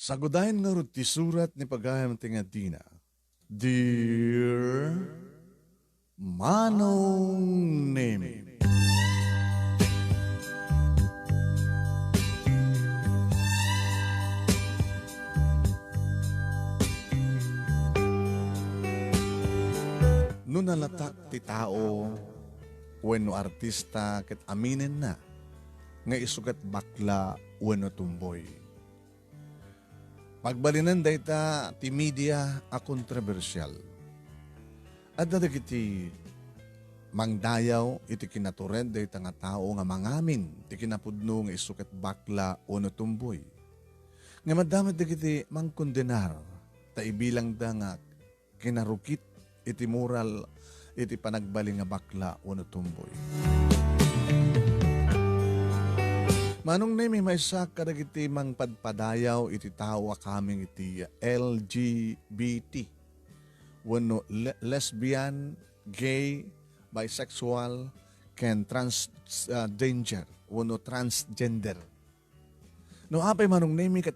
Sagudahin nga ro ti surat ni pagayam tingadina. Dear Manong Nemi. No nalatak ti tao, wenno artista ket aminen na, nga isugat bakla wenno tumboy. Pagbalinan dayta ti media a kontrobersyal. At dadagiti mangdayaw iti kinatured dayta nga tao nga mangamin ti kinapudno nga isugat bakla wenno tumboy. Nga madamit dagiti mangkondenar ta ibilang da nga kinarukit iti moral iti panagbali nga bakla wenno tumboy. Manong Nemi maysa kadagiti mangpadpadayaw iti tawa kaming iti LGBT wenno lesbian, gay, bisexual, ken transgender wenno transgender. No apay Manong Nemi ket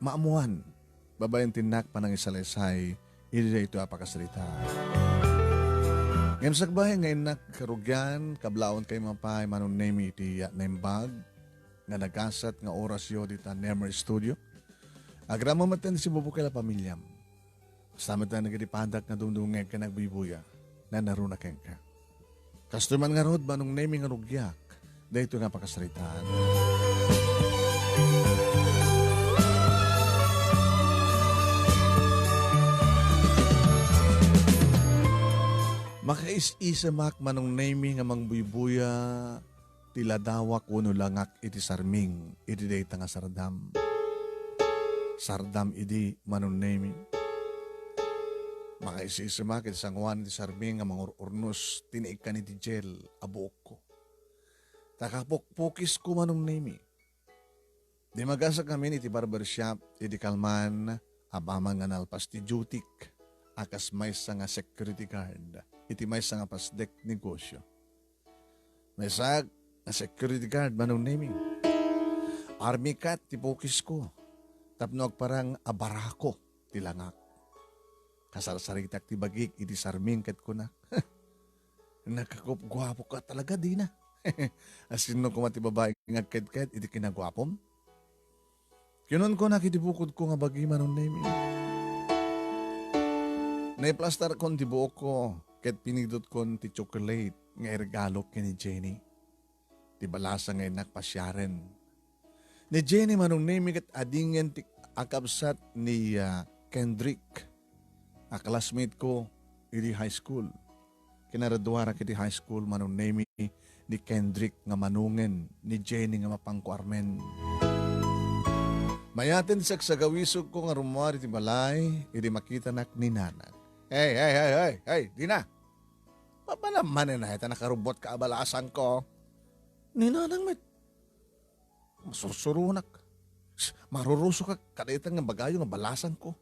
maamuan babayan tinak panang isalaysay iti ito apakasalita. Ngayon sa kabahay, ngayon karugyan, kablaon kay mapay, Manong Nemi iti nembag, nga nagasat nga orasyo dita Nemer Studio. Agramo matin si Bubukay la pamilyam. Samit na nagadipandak nga dumdungeg ka nagbibuya, na naruna keng ka. Kastuman nga rod, Manong Nemi nga rugyak, dahito nga pakasalitaan. Makais-isamak Manong Nemi nga mangbuybuya tila dawak wenno langak iti sarming iti dayta nga sardam. Sardam idi Manong Nemi. Makais-isamak iti sangwan iti sarming nga mangururnos tiniik ka ni ti gel abuok ko. Takapokpokis ko Manong Nemi. Di magasa kami iti barbershop iti kalman abaman nga nalpas ti jutik akas may nga security guard. Iti may nga pasdek negosyo. May nga security guard Manong Nemi. Army cat ti pokis ko. Tapno parang abarako ti langak. Kasarsaritak ti bagik iti sarming ket ko na. Nakakupgwapo ka talaga di na. Asin no kumati babae nga ket iti kinagwapom. Kinon ko nakitibukod ko nga bagi Manong Nemi. Naiplastar kon ti buok ko. Ket pinidot kon ti chocolate nga regalo kini Jenny. Ti balasa nga nakpasyaren. Ni Jenny Manong Nemi ket adingen ti akabsat ni Kendrick. A classmate ko iti high school. Kinaraduara kiti high school Manong Nemi ni Kendrick nga manungen ni Jenny nga mapangkuarmen. Mayaten saksagawisog ko nga rumuari ti balay iti makita nak ni Nanan. Hey, di na. Papanaman na ito nakarubot ka abalasan ko. Ninanang met. Masursurunak. Maruruso ka kadaitan nga bagayo nga balasan ko.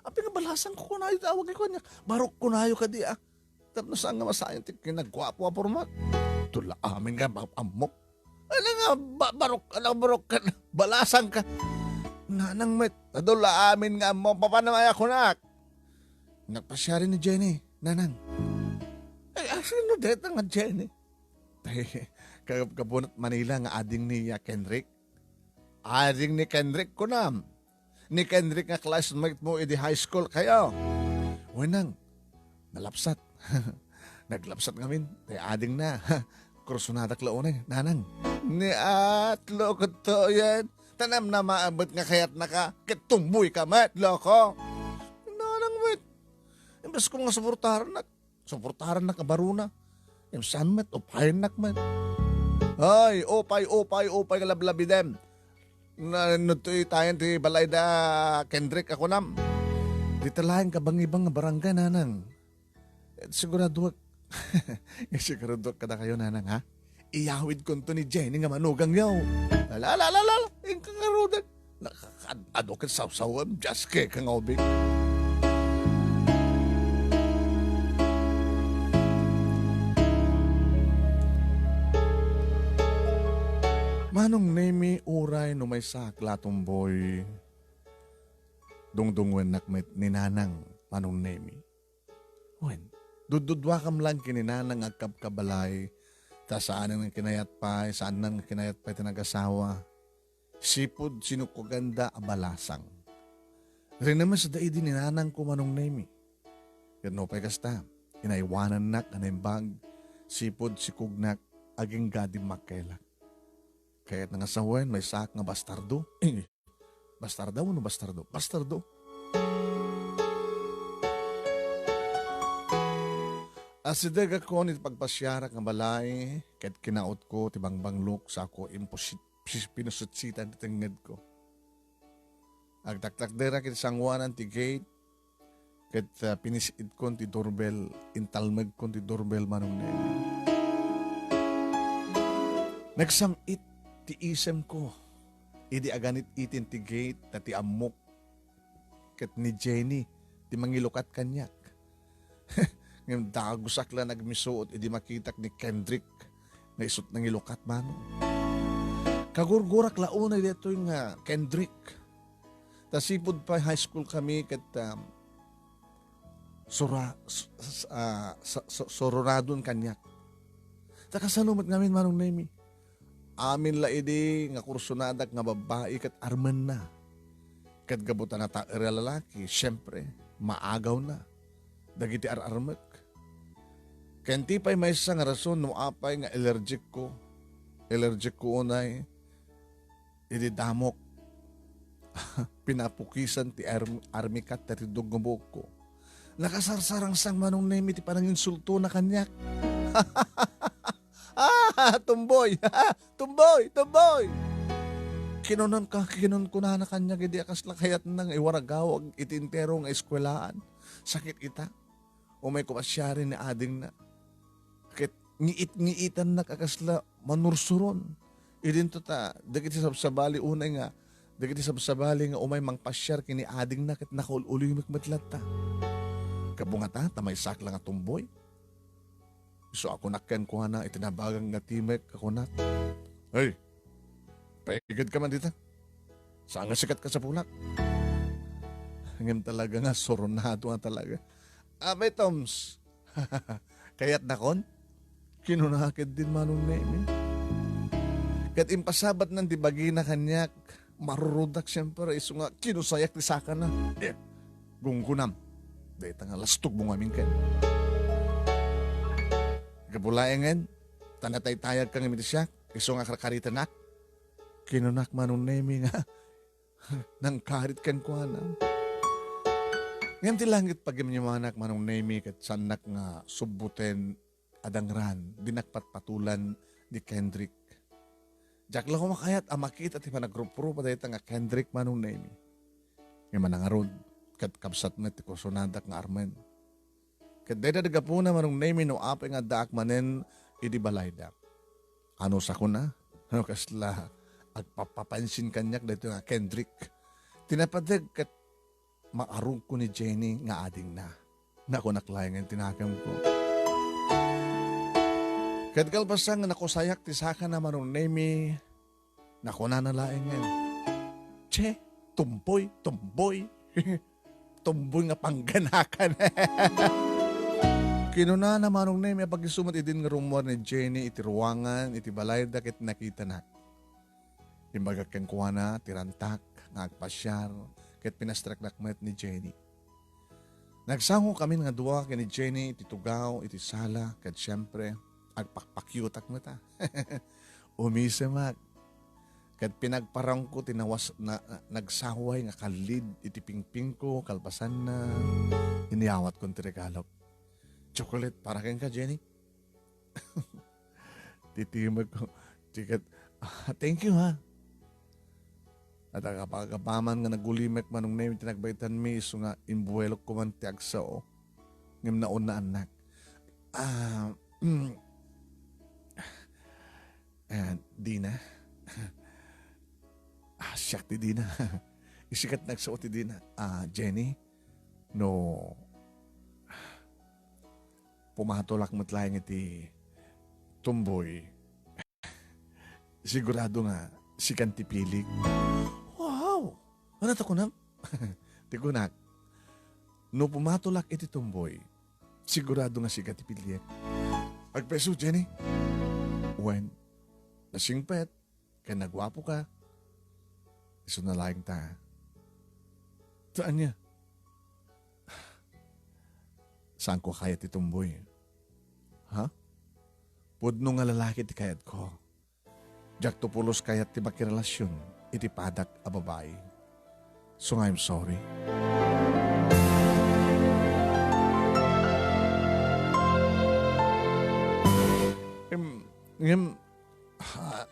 Api nga balasan ko kunayo tawag ko niya. Barok kunayo ka di ah. Tapno saan nga masayan ti kinagwapo a format. Tula amin nga amok. Ano nga barok ka balasan ka. Nanang met. Tula amin nga mo papanamay ako nak. Nagpasya rin ni Jenny, Nanang. Ay, sino dito nga Jenny? Kabunot Manila nga ading ni Kendrick. Ading ni Kendrick ko na. Ni Kendrick nga classmate mo iti high school kayo. Wenang, nalapsat. Naglapsat ngamin. Ay ading na. Kursunadak launay, Nanang. Ni atlo ko to yan. Tanam na maabot nga kayat naka. Ketumboy ka matlo ko. Imbes ko nga suportaran na kabaruna. Yung sanmet, opayin nakman. Ay, opay, kalablabi dem. Nutoy tayo ti balay da Kendrick ako nam. Di talahin ka bang-ibang nga barangay, Nanang. Sigurado ka na kayo, Nanang, ha? Iyawid ko to ni Jenny nga manugang yaw. Lalalala, yung kangarudan. Nakakadado ka sawsawan, just kay kang obig. Manong Nemi uray no may sakla tomboy. Dungdungwen nakmet ninanang manong nemi. Wen, dududwa kam lang kininanang agkabkabalay, ta saan ang kinayat pa, saan nang kinayat pa tinag-asawa. Sipod sinukuganda abalasang. Rin naman sa daidi ninanang ko manong nemi. Yan no pay kasta, inaiwanan nak anembag, sipod si kugnak, aging gadi makela. Kaya't nangasawen may sak nga bastardo. Bastardo no bastardo? Bastardo. Asidag ako ni pagpasyara ng balay, kahit kinaot ko, tibang banglok sa ako, pinusutsitan ti tenged ko. Agtaktak dera kit sangwanan ti gate, kahit pinisid ko ti doorbell, intalmeg ko ti doorbell manong nene. Nagsamit ti isem ko, idi aganit itin ti gate, na ti amok, kat ni Jenny, ti mangilukat kanyak. Ngayon dagusak lang nagmisuot, idi makitak ni Kendrick na isot ng ilukat man. Kagurgurak launay dito yung Kendrick. Tasipod pa high school kami kat sororadon kanyak. Takasanumat ngamin manong nemi. Amin la idi nga kursunadak nga babae kat arman na. Kat gabutan na ta lalaki, syempre, maagaw na. Dagiti ararmek. Kenti pa'y may isang rason no apay nga allergic ko. Allergic ko unay. Idi damok. Pinapukisan ti armikat ti dugumok ko. Nakasarsarang sang manong nemi ti parang insulto na kanyak. Tumboy! Tumboy! Tumboy! Kinunan ko na kanya gidi akas lakayat nang iwaragawag itintero nga eskwelaan. Sakit ita. O may kumasyari ni ading na. Kit ngiit-ngiitan na kakasla manursuron. Idin to ta, dagiti sabsabali unay nga, dagiti sabsabali nga umay mangpasyar kini ading na kit nakaululoy makmatlat ta. Kabungata, tamay sakla nga tumboy. So ako nakken ko na, itinabagang nga timek ako na. Hey, paigad ka man dito. Saan nga sikat ka sa pulak? Ngayon talaga nga, soronado nga talaga. May Toms. Kaya't nakon, kinunakit din manong nemi. Kat impasabat ng dibagi na kanyak, marurudak siyempre, iso nga, kinusayak ti saka na. Gunggunam. Dahita nga lastog mo ngamin kan. Kapulayangan, tanatay-tayag kang imiti siya, iso nga karkarita nak. Kinunak manong nemi nga, nang karit kan ko na. Ngayon ti langit pag imanyamanak manong nemi kat sanak nga subbuten adangran, dinakpatpatulan ni Kendrick. Diyak lang kumakayat, amakit at ipanagrup-rup pa dahita nga Kendrick manong nemi. Ngayon manangarod, kat kapsat na ti kusunadak nga armen. Kat dahita nagapuna manong nemi no apay nga daak manen idi balayda. Ano sa kuna? Ano kasla? Agpapapansin kanyak dahito nga Kendrick. Tinapadag kat maarog ko ni Jenny nga ading na. Naku naklayan nga tinakam ko. Kadkalpasan nga nakusayak ti saka na manong nemi. Naku nanalain nga. Che, tumboy. Tumboy nga pangganakan. Kinuna na manong nemi pag-isumat idin nga rumor ni Jenny iti ruwangan, iti balayda ket nakita na. Imbaga ken kuana, tirantak, nga agpasyar, ket pinastrak nakmet ni Jenny. Nagsango kami nga duwa ken ni Jenny, iti tugaw, iti sala, ket syempre, agpakpakyutak na ta. Umisemak. Ket pinagparang ko, tinawas, nagsaway nga kalid, iti pingping ko, kalpasan na, iniyawat kong tiregalog. Chocolate, para ken ka, Jenny? Titimag ko, tikat, thank you ha. At agapagapaman nga nagulimek manong name tinagbaitan mi so nga imbuelok ko man tiag sao. Ngem naon na anak. Dina. Siyak ti Dina. Isikat nagsao ti Dina. Jenny, no pumatolak matlayang iti tumboy. Sigurado nga si Kantipilig. Wow! Ano ko na? Tigunak, no pumatulak iti tumboy, sigurado nga siga ti pilyek. Agpeso, Jenny. When, nasingpet, kaya nagwapo ka, iso na laing ta. Saan niya? Saan ko kaya ti tumboy? Ha? Pudno nga lalaki ti kayat ko. Jak tupulos kayat ti makirelasyon, iti padak a babae. So I'm sorry.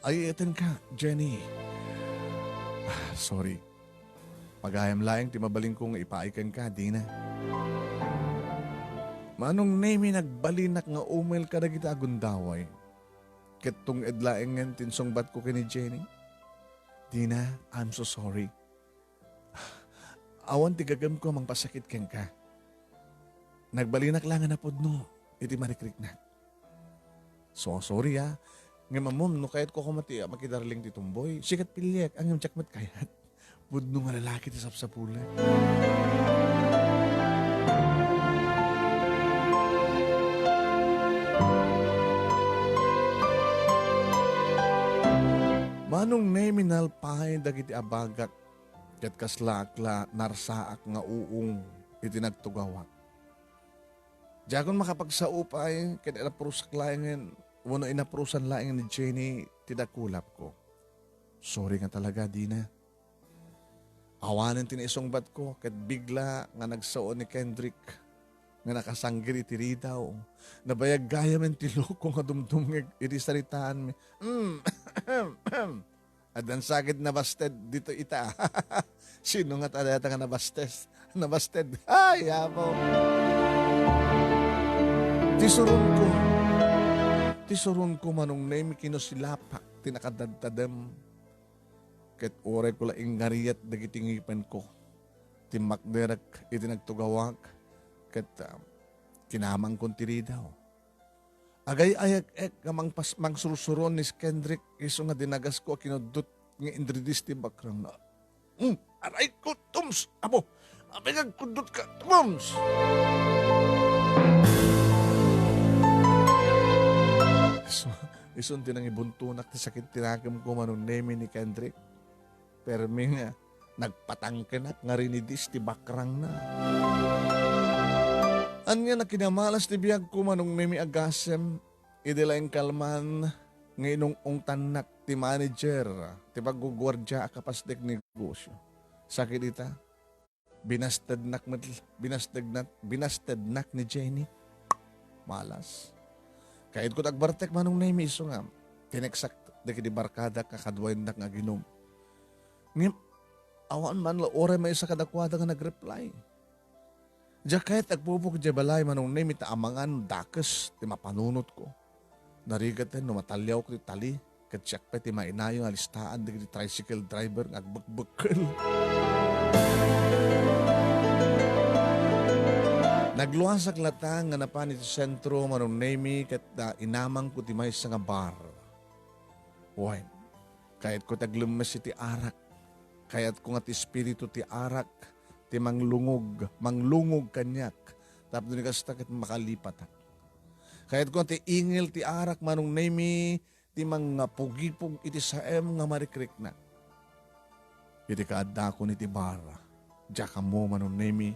Ayatin ka, Jenny. Sorry. Pagayam laing ti mabaling kong ipaikan ka, di na. Manong nemi nagbalinak nga umel ka na kita agundaway. Ketong edlaeng nga tinsong bat ko kini Jenny. Dina, I'm so sorry. Awan ti gagam ko mang pasakit ken ka. Nagbalinak lang nga napod no, iti marikrik na. So sorry ha. Nga mamom, no kahit ko kumati, makidarling ti tumboy. Sikat pilyek, ang yung tiyakmat kayat. Budno nga lalaki ti sapsapulan. Manong neminal pahay dagiti abagak ket kaslakla narsaak nga uung iti nagtugawak. Diyagon makapagsaupay ket inaprusak laengen wano inaprusan laengen ni Jenny tidakulap ko. Sorry nga talaga, Dina. Awanan tinaisong bat ko ket bigla nga nagsaon ni Kendrick nga nakasanggir iti ridaw. Nabayag gaya men ti loko nga dumdumngeg iti saritaan mi. Adan sakit na basted dito ita. Sino nga talata nga nabastes? Nabasted. Ay, yapo. Tisurun ko manong name kinosilapak tinakadadtadem. Ket ore ko laing ngariyat dagitingipan ko. Timakderek iti nagtugawak. Ket kinamang kong tiridaw. Agay ayak nga mang sursuron ni Kendrick iso nga dinagas ko kinudot nga indridis ti bakrang na. Aray ko, Tums! Abo! Abay kudot ka, Tums! Ison tinang ibuntunak ti sakit tinagam ko manong name ni Kendrick. Pero may nga, nagpatangkenak nga rinidis ti bakrang na. Anya na kinamalas ti biyag ko manong name agasem, idilaing kalman, ngayon ung tanak ti manager, ti paggugwardya kapasdek negosyo. Sakit ita, binasted nak ni Jenny. Malas. Kahit ko tagbartek manong name iso nga, tineksak deki di barkada kakadwain nak nga ginom. Ngim, awan man la ore may isa kadakwada nga nagreply. Diya kahit agpupok diya balay manong name ita amangan dakes ti mapanunot ko. Narigat no matalyaw ko ti tali, katsyak pa ti mainayo nga listaan di tricycle driver nga agbukbukkel. Nagluwasak latang nga napan iti sentro manong name kat inamang ko ti may sa nga bar. Uy, kahit ko taglumas iti arak, kahit ko nga ti espiritu ti arak, ti manglungog kanyak, tapos ni kasta kat makalipat. Kahit ko ti ingil ti arak manong name, ti mga pugipog iti saem nga marikrik na. Iti kaadda ko ni ti bar, diya ka mo manong name,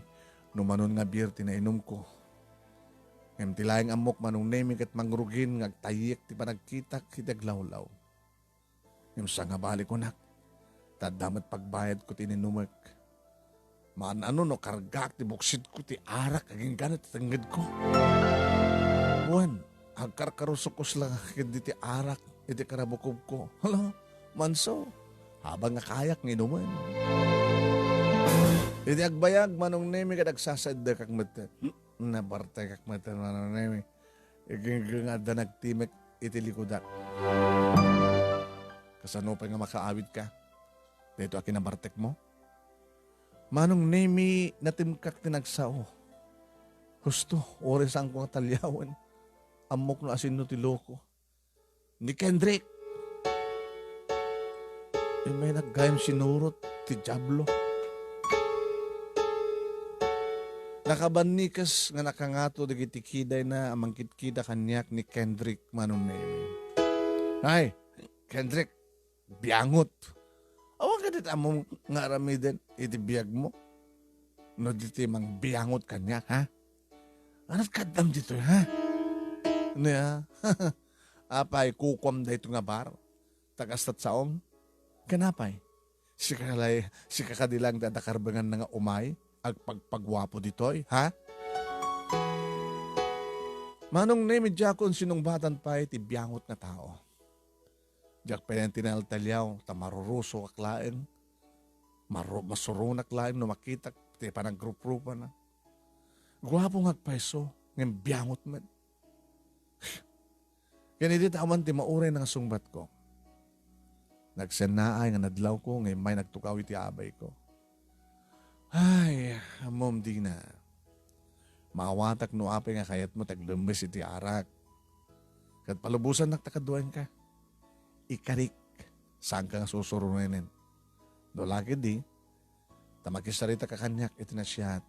numanon nga beer ti nainom ko. Ngem ti laing amok manong name kat mangrugin nga tayik ti panagkitak iti aglawlaw. Ngem sa nga balik ko nak, tadamat pagbayad ko ti ninumek. Maanano no kargak ti buksid ko ti arak aging ganat tanggad ko. Buwan, agkarkarusokos lang akid ti arak iti karabukob ko. Hala, manso, habang nga kayak nginuman. Iti agbayag manong nemi kad agsasadda kak matan. Nabarte kak matan manong nemi. Iging nga da nagtimek iti likudak. Kasano pa nga makaawid ka? Dito akin nabartek mo? Manong nemi natimkak tinagsao. Husto, oras ang kong talyawan. Amok na asin no ti loko. Ni Kendrick. May naggayam sinurot ti Diablo. Kakabanikas nga nakangato dagiti kiday na amangkitkida kanyak ni Kendrick manong name. Ay, Kendrick, biyangot. Awan ka dit among nga ramiden iti biyag mo. No diti mang biyangot kanyak, ha? Anat kadam dito, ha? Niya, apay kukom da ito nga bar. Tagastat saom. Kanapay, si kakadilang dadakarbangan na nga umay. Ag pagpagwapo ditoy, ha? Manong name jakon sinungbatan pa iti biyangot nga tao. Jak pa yan tinaltalyaw, tamaruruso aklain, masurunak lain no makita, ti panang group-grupa na. Gwapo nga paiso, ng biyangot man. Ganiti taman ti mauray ng sungbat ko. Nagsenaay nga nadlaw ko, ngay may nagtukaw iti abay ko. Ay, mom di na. Mawatak no apay nga kayat mo taglumbes iti arak. Kat palubusan naktakaduan ka. Ikarik, saan ka nga susurunin? Do lagi di, tamakisarita ka kanyak iti na siyat.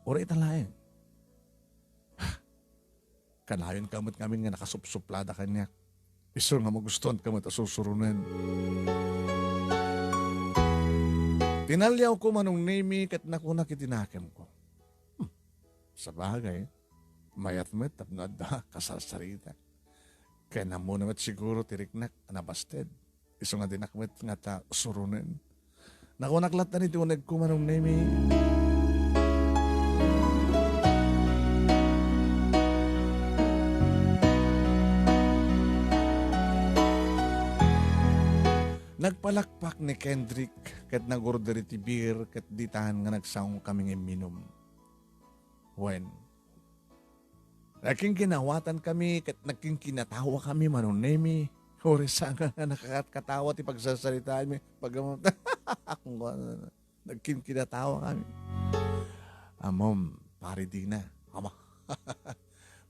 Ura italain. Kanayon kamot kami nga nakasupsuplada kanyak. Iso nga magustuhan kamot asusurunin. Tinalyaw ko manong name kat nakunak itinakem ko. Sa bagay, mayat met tapno adda kasasarita. Kaya na muna met siguro tiriknak anabasted. Iso nga dinakmet nga ta surunin. Nakunaklat na nito unag ko manong name. Nagpalakpak ni Kendrick kat nag-order iti beer kat ditahan nga nagsaong kami ng minum. When? Nagking kinawatan kami kat nagking kinatawa kami manunemi. Orisa nga nakakatawa ti pagsasalitaan mi. Nagking kinatawa kami. Mom, pare di na. Ama.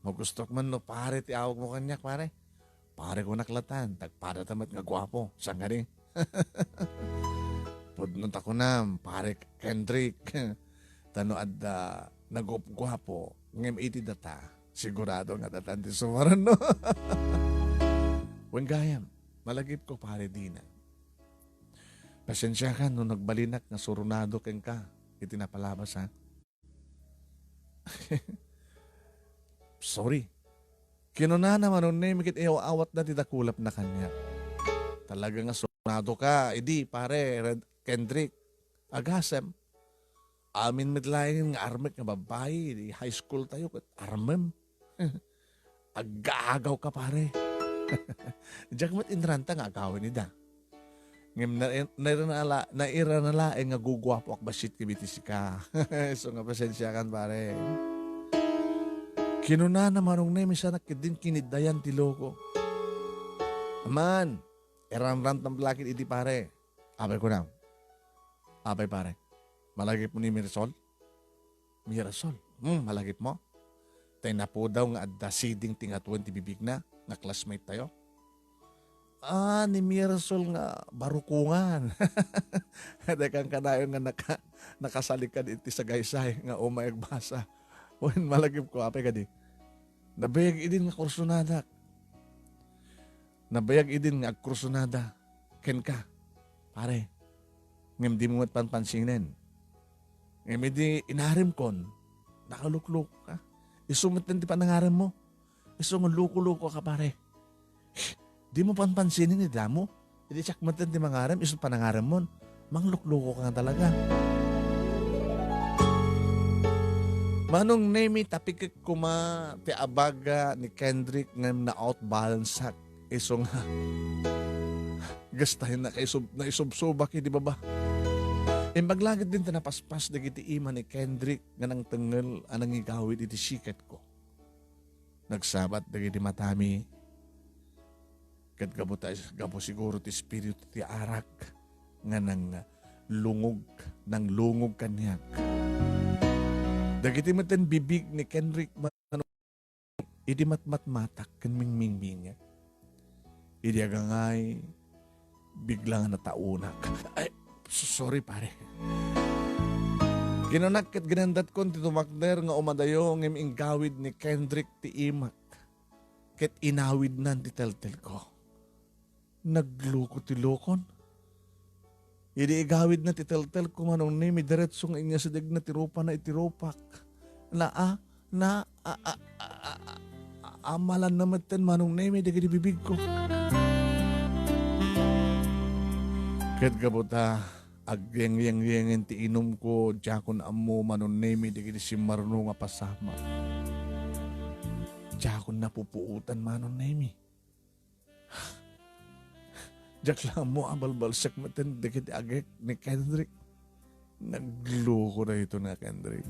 Magustok man no pare ti awag mo kanyak pare. Pare ko naklatan, tagpada tamat nga gwapo. Saan ka rin? Pudnot ako na, pare Kendrick. Tano at nagupgwapo. Ngem iti data. Sigurado nga datanti sumaran, no? Wenggayam, malagip ko pare di na. Pasensya ka no nagbalinak na surunado keng ka. Iti napalabas, ha? Sorry. Kinuna naman nun mikit awat na titakulap na kanya. Talaga nga sunado ka. Idi pare, Kendrick. Agasem. Amin midlayin nga armek nga babae. High school tayo. Armem. Agaagaw ka pare. Diyak mat inranta nga agawin nida. Ngem naira na laeng nga gugwapo akbasit kibitisi ka. So nga pasensya kan pare. Kinuna na manong na misa nakidin kinidayan ti loko. Aman, eram-ram ng lakit iti pare. Abay ko na. Abay pare, malagip mo ni Mirasol? Mirasol? Malagip mo? Tay na po daw nga adda siding tingatuan ti bibig na, nga classmate tayo. Ni Mirasol nga barukungan. Dekang kanayon nga nakasalikan iti sa gaysay nga umayag basa. When malagip ko, apay ka di. Nabayag idin nga kursunada. Nabayag idin nga kursunada. Ken ka, pare. Ngem di mo panpansinin. Ngem di inarim kon. Nakalukluk ka. Isumit din di panangarim mo. Isungon luko-luko ka, pare. Di mo panpansinin ni damo. Hindi sakmat din di mangarim. Isun panangarim mo. Manglukluko ka nga talaga. Manong name tapik kuma ti abaga ni Kendrick ngem na outbalance hak isong gastahin na isubsubak di ba ba? Imbaglagid din ta napaspas dagiti ima ni Kendrick nga nang tengel anang igawid iti sikat ko. Nagsabat dagiti matami ket gabo siguro ti espiritu ti arak nga nang lungog kanyak. Dagiti matan bibig ni Kendrick idi matmatak ken mingmingminga. Idi agangay biglang nataunak. Ay, sorry pare. Ginanak ket ginandat kon ti tumakder nga umadayo ng inggawid ni Kendrick ti imak. Ket inawid nan ti teltel ko. Nagluko ti lokon. Idi igawid na ti teltel ko manong nimi diretsong inya sa na tirupa na itirupak. Amalan naman ten manong nimi di bibig ko. Ket gabuta agyeng-yeng-yengen ti inom ko jakon ammo manon nemi di si marno nga pasama. Jakon napupuutan manon nemi. Jak lang mo abalbalsak maten di kiti agek ni Kendrick. Nagloko na ito na Kendrick.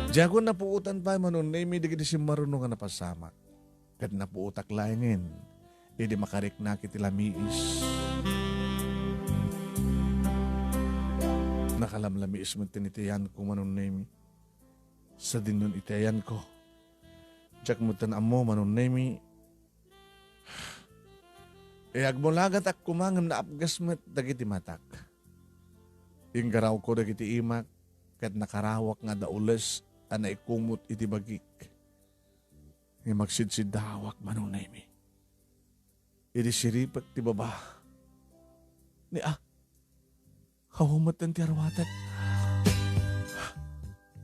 Jakon napuutan pa manon nemi di si marno nga napasama. Ket napuutak langin. Hindi makarik na kiti lamiis. Nakalamlamiis mo tinitiyan ko manon nemi. Sa dinon itayan ko. Diyak mo tan amo manon nemi. Agmulagat ak kumangam na apgas met dagiti matak. Inggaraw ko dagiti imak. Kat nakarawak nga daules ana ikumot iti bagik. Nga magsidsidawak manon nemi. Idi siripak ti baba. Ni hawamatan ti arwatak.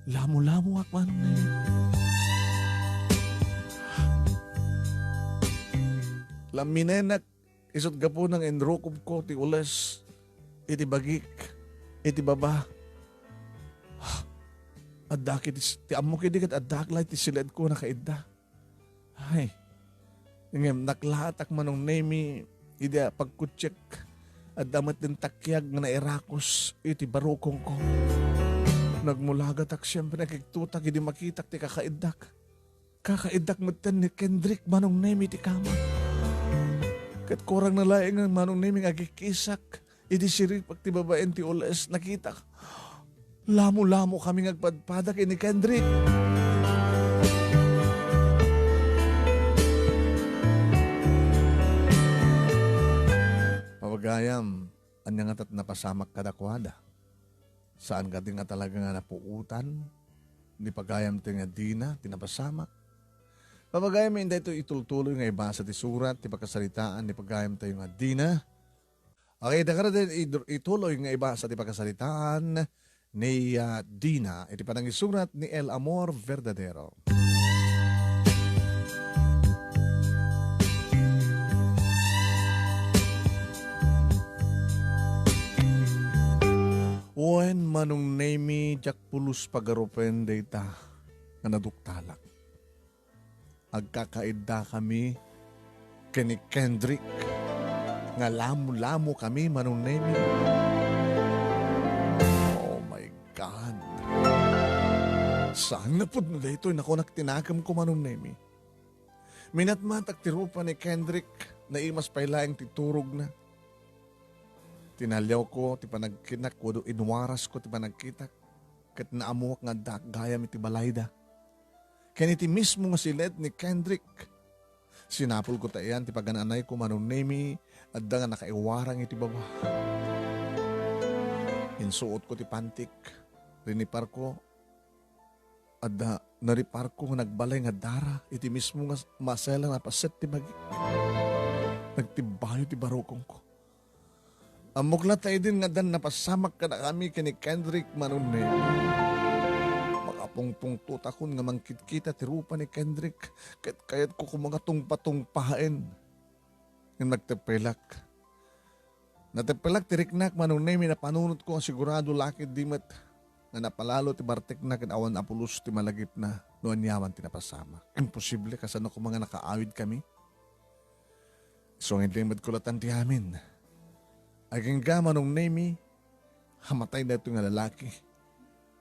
Lamo-lamo akman. Laminenak isot gapo ng enrokob ko ti ules. Iti bagik. Iti baba. Adakit ti amo kidikat adaklay ti siled ko nakaidda. Ay. Ngem naklatak manong nemi ida pagkutsek at damat din takyag nga nairakos iti barukong ko. Nagmulagatak siyempre nakiktutak hindi makitak ti kakaidak. Kakaidak matan ni Kendrick manong nemi ti kama. Kat korang nalaing ang manong nemi agikisak idi siripak ti babaen ti ules nakita. Lamo-lamo kami ngagpadpadak ni Kendrick. Gayam, anya nga tat napasamak kadakwada. Saan ka din nga talaga nga napuutan, di pagayam ti nga dina, tinapasamak. Papagayam hindi ito itultuloy nga ibasa ti surat, ti pagkasalitaan, di pagayam tayo nga dina. Okay, dakara din ituloy nga ibasa ti pagkasalitaan ni Dina, iti panang isurat ni El Amor Verdadero. Wen manong nemi jak pulus pagarupen data nga naduktalak. Agkakaida kami kini Kendrick nga lamo-lamo kami manong nemi. Oh my God. Saan na po na dito nako naktinakam ko manong nemi. Minatmatak tirupa ni Kendrick na imas pailaing titurog na. Tinalyaw ko, ti panagkinak, wado inwaras ko, ti panagkitak, kat naamuak nga gayam iti balayda. Kaya iti mismo nga silid ni Kendrick. Sinapol ko tayan, ti pagananay ko manong nemi, at da nga nakaiwarang iti baba. Insuot ko ti pantik, rinipar ko, at da naripar ko nga nagbalay nga dara, iti mismo nga masela na paset ti bagi. Nagtibayo ti barokong ko. Amukla tayo din nga dan napasamak ka na kami kini Kendrick manon nemi. Makapungpung tutakon nga mangkitkita ti rupa ni Kendrick kayat ko kumangatong patungpahain. Yung nagtepelak. Natepelak ti riknak manon nemi na panunot ko ang sigurado lakid dimet nga napalalo ti bartek na kinawan apulos ti malagip na noon yaman ti napasama. Imposible kasano ko mga nakaawid kami. So hindi madkulatan ti amin. Aging gamanong nemi, hamatay na ito nga lalaki.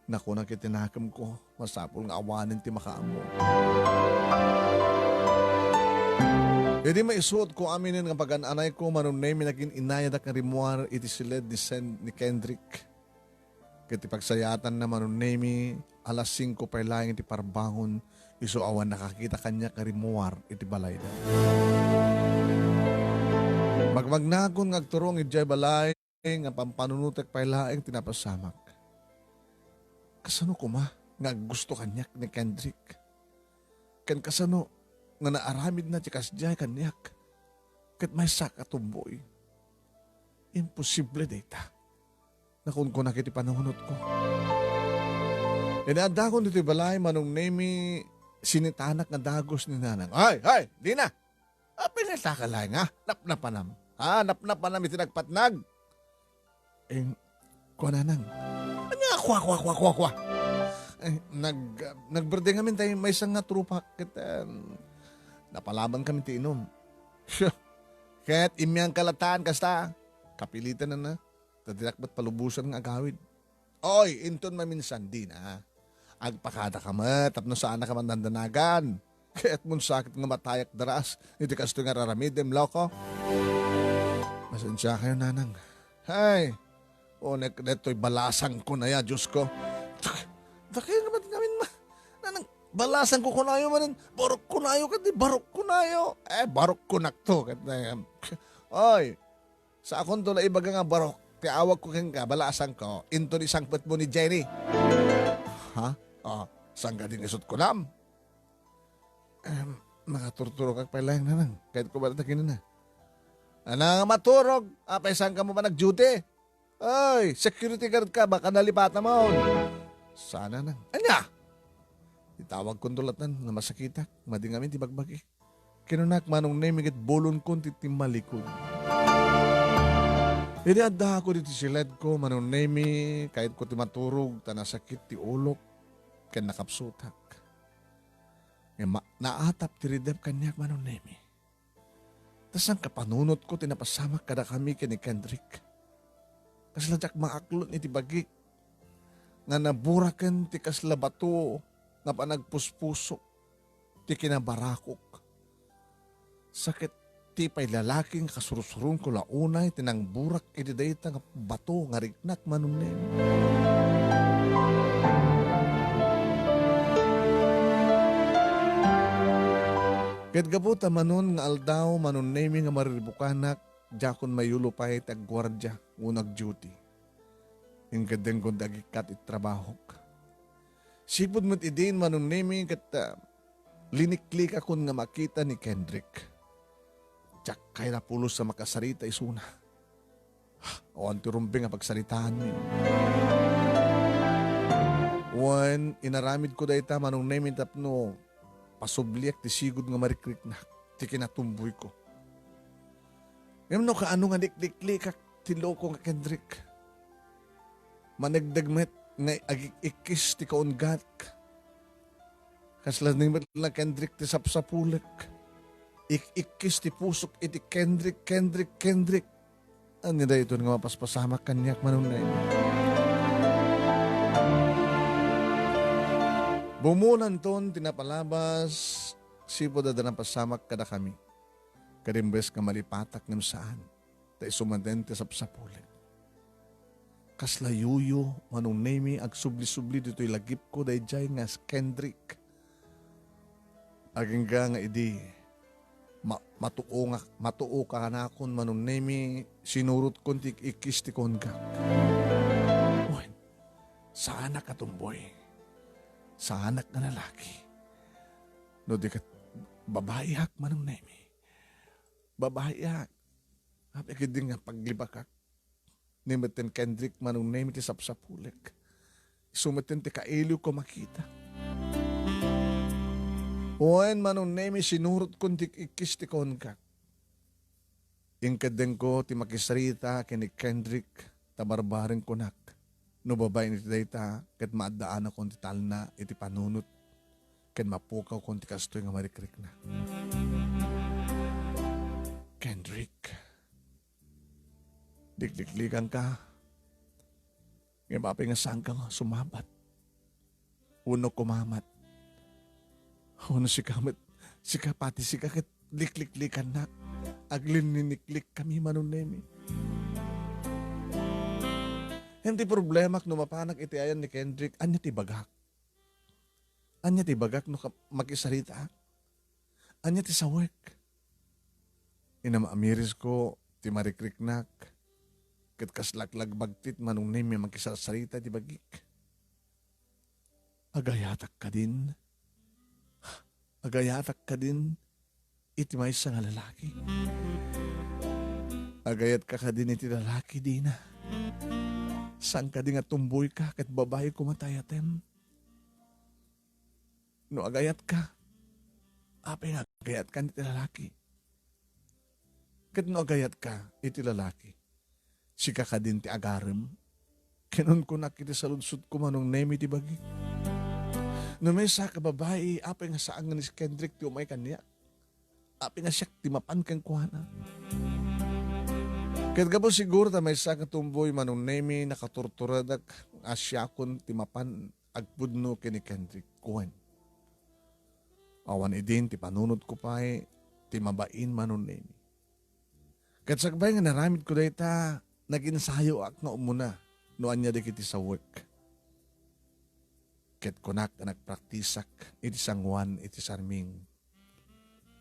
Naku na kitinakam ko, masapol nga awanin ti makaamo. Hindi maisuot ko aminin nga pag-anay ko, manong nemi naging inayad ak rimuar iti silid ni Kendrick. Kiti pagsayatan na manong nemi, alas 5 pa lang iti parbangon, iso awan nakakita kanya karimuar iti balayda. Magmagnagon ngagturong ijay balay nga pampanunutek pailaeng tinapasamak. kasano ko ma, nga gusto kanyak ni Kendrick. Kan kasano, nga naaramid na tikas jay kanyak. Kat may saka tumboy. Imposible data. Nakun ko nakiti panahunot ko. Inaada ko dito balay manong nemi sinitanak nga dagos ni nanang. Ay, di na. Pinatakalay nga, napnapanam. Napnapanam iti nagpatnag. Kuha nanang. Kwa. Nag-birthday kami tayo, may isang nga trupa. Napalaban kami ti inom. Kahit imyang kalataan kasta, kapilitan na. Tadirak ba't palubusan ng agawid? Oy, inton maminsan di na. Agpakada ka ma, tapno saan na ka man nandanagan. Kaya't mong sakit nga matayak daras, hindi kasto nga raramidem, loko. Masensya kayo, nanang. Hay, neto'y balasang ko na ya, Diyos ko. Dakay naman namin ma. Nanang, balasang ko kunayo manin. Barok kunayo ka di, barok kunayo. Barok kunak to. Oy, sa akong to na ibaga nga barok. Tiawag ko kang balasan ko, into ni sangpet mo ni Jenny. Ha? Saan ka din isot ko nam? Nakaturturo kag pala yung nanang. Kahit ko ba natagin na. Anang maturog, saan ka mo ba nag-duty? Ay, security guard ka, baka nalipatan mo. Sana nang. Anya? Itawag kong tulatan na masakita, madingamin ti bagbagi. Kinunak manong namigit bolon kong titimalikod. Inianda ako dito si led ko, manong nami, kahit ko ti maturog, tanasakit ti ulok, ken nakapsutak. Naatap ti ridep kanyak manong nami. Tas ang kapanunot ko, tinapasamak kada kami ken ni Kendrick. Kasladyak maaklot ni ti bagik, nga naburaken ti kasla bato, nga panagpuspusok, ti kinabarakok. Sakit ti pay lalaking kasurusurong ko launay tinang burak ididayta nga bato nga rignak manunin. Ket gabuta manon nga aldaw manunemi nga mariribukanak jakon mayulo pay tag gwardya unag duty. Ingkadeng kong dagikat itrabahok. Sipod mo't idin manunemi ket liniklik akon nga makita ni Kendrick. Tsak kay napulos sa makasarita isuna. O ang tirumbing nga pagsaritaan mo. Wan, inaramid ko dayta manong namin tapno, pasubliak ti sigod nga marikrik na, ti kinatumboy ko. Ngayon no kaano nga dikdikli kak tiloko nga Kendrick. Managdagmet nga agikikis ti kaungat. Kaslas ning matla Kendrick ti sapsapulek. Ikikis ti pusok iti Kendrick. Ano na ito nga mapaspasamak kanyak manunay. Bumunan ton tinapalabas sipo da na pasamak kada kami. Kadimbes nga malipatak ng saan. Ta isumandente sa sapulit. Kaslayuyo manunay mi ag subli-subli dito'y lagip ko day jay nga Kendrick. Aging nga idi matuo ka na akon manunemi sinurot kon ti ikis ti kon ka. Uy, sa anak katumboy, sa anak na lalaki. No di kat babae hak manunemi. Babae hak. Hapi kiding nga paglibakak. Nimetin Kendrick manunemi ti sapsapulik. Sumetin ti kailiw ko makita. Uwan manong nemi sinurot kong ikistikon ka. Ingkadeng ko ti makisarita kini Kendrick tabarbaring kunak. No babay ni dayta ket maadaan akong ti talna iti panunot ken mapukaw kong ti kastoy nga marikrik na. Kendrick, dikdiklikan ka. Ngayon mapay nga saan ka sumabat. Uno kumamat. Ano si kapati si kakit liklik-likan na. Aglin niniklik kami manunemi. Hindi problema kung mapanak iti ayan ni Kendrick, anya ti bagak. Anya ti bagak no makisarita. Anya ti sa work. Inamaamiris ko ti marikriknak. Kat kaslaklag bagtit manunemi makisarita ti bagik. Agayatak ka din. Agayatak ka din. Iti may nga lalaki. Agayat ka din iti lalaki din na. Saan ka din nga tumboy ka kat babae kumatayatem? No agayat ka. Apay nga agayat ka iti lalaki. Kat no agayat ka iti lalaki. Sika ka din ti agarem. Kinon ko nakita sa lunsod ko manong nemi ti bagi. No may sa ka babae, apay nga saan nga ni Kendrick ti umay kanya. Apay nga siya ti mapan kang kuhana. Kat gabo siguro ta may sa katumboy manong nemi nakaturturadak asyakon ti mapan agpudno kini Kendrick kuhan. Awan idin ti panunod ko pa ti mabain manong nemi. Kat sagbay nga naramid ko dayta naginsayo ak nga umuna noan niya di kiti sa work. Ket kunak na nagpraktisak iti sangwan iti sarming.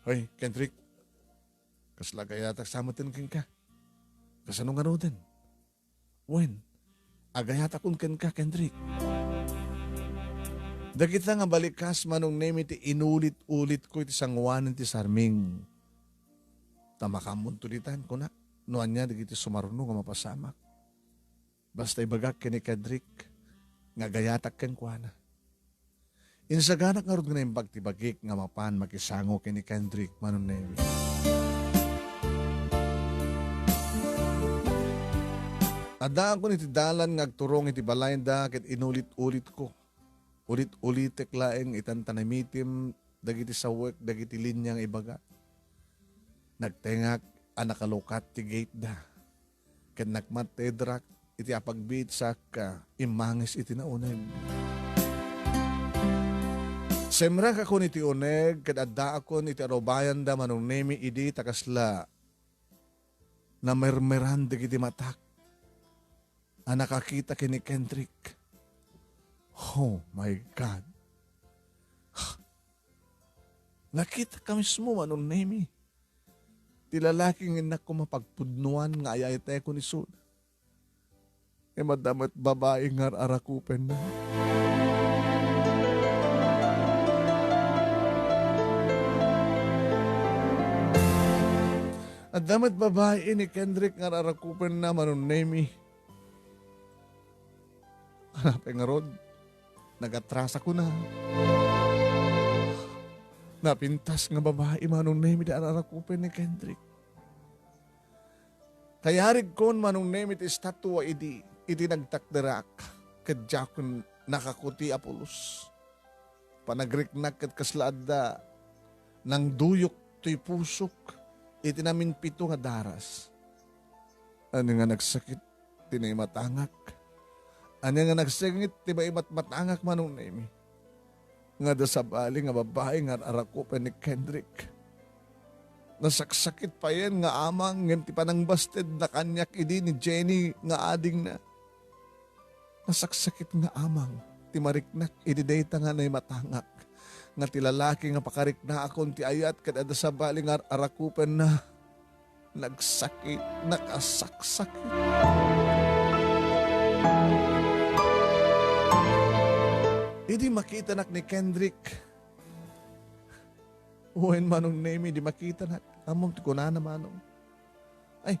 Hoy, Kendrick, kasla gayatak samatin kin ka. Kasanong ano din? Wen, agayatak kun kin ka, Kendrick. Dakita nga balikas manong name iti inulit-ulit ko iti sangwan iti sarming. Tamakamon tulitan kunak. Noan niya di kiti sumarunong nga mapasamak. Basta ibagak kini Kendrick, nga gayatak ken kuana. Insaganak nga ron nga yung pagtibagik nga mapan makisango kini Kendrick manon nemi. Adaan ko niti dalan nga agturong iti balayda ket inulit-ulit ko. Ulit-ulitek laeng itan tanamitim dagiti sa work dagiti linyang ibaga. Nagtengak anakalukat ti gate da. Ket nagmatedrak iti apagbit sa ka imangis iti nauneg. Semra ka kun iti uneg, ket adda akon iti arubayan da manong nemi idi takasla na mermeran dagiti matak. Nakakita kini Kendrick. Oh my God. Nakita ka mismo manong nemi. Ti lalaking inak ko mapagpudnuan nga ayayatay ko ni Sud. Madamat babae nga arakupen na. At damat babae ni Kendrick nga arakupen na manong nemi. Hanapin nga rod. Nagatrasa ko na. Napintas nga babae manong nemi di arakupen ni Kendrick. Kayarig kon manong nemi ti estatwa iti nagtakderak. Kadya kon nakakuti apulos. Panagriknak kat kaslaada nang duyok tuy pusok. Iti namin pito nga daras. Ano nga nagsakit, tinay matangak. Ano nga nagsakit, tinay matangak manong nemi. Nga da sabali nga babae nga arakupen ni Kendrick. Nasaksakit pa yan nga amang ngem ti panang basted na kanyak idi ni Jenny nga ading na. Nasaksakit nga amang ti mariknak idi dayta nga nay matangak. Nga ti lalaki nga pakarik na akong ti ayat kad ada sa baling arakupen na nagsakit, nakasaksakit. Idi makita nak ni Kendrick. Uwen manong nemi, di makita nak. Among tikuna na manong. Ay,